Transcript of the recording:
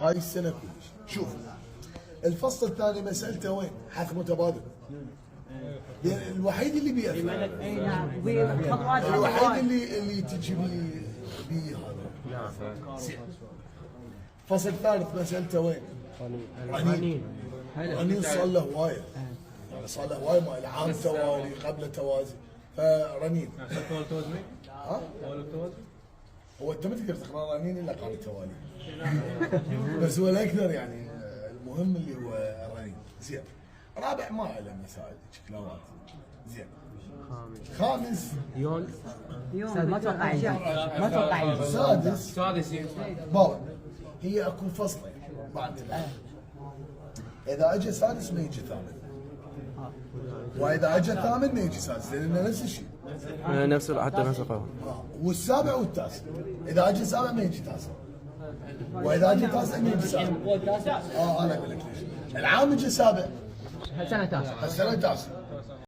هاي السنه كلش. شوف الفصل الثاني مسألته وين؟ حث متبادل. الوحيد اللي بيفهم اي نعم بخطوات الوحيد اللي تجي بي هذا. زين. الفصل الثالث مسألته وين؟ رنين صار له هوايه، يعني صار له هوايه ما العام توالي قبل توازي فرنين. ها؟ هو انت ما تقدر تقرا رنين الا قبل التوالي. بس هو الاكثر يعني المهم اللي هو رنين. زين. رابع ما له مسائل شكلاوات. زين. خامس يون ما اتوقع يجي سادس بابا هي اكو فصلين بعد اذا اجى سادس ما يجي ثامن، واذا اجى ثامن ما يجي سادس لانه نفس الشيء. نفس حتى نفس القانون. والسابع والتاسع اذا اجى سابع ما يجي تاسع، واذا اجى تاسع ما يجي سابع. انا اقول لك ليش العام يجي سابع السنه تاسع السنه تاسع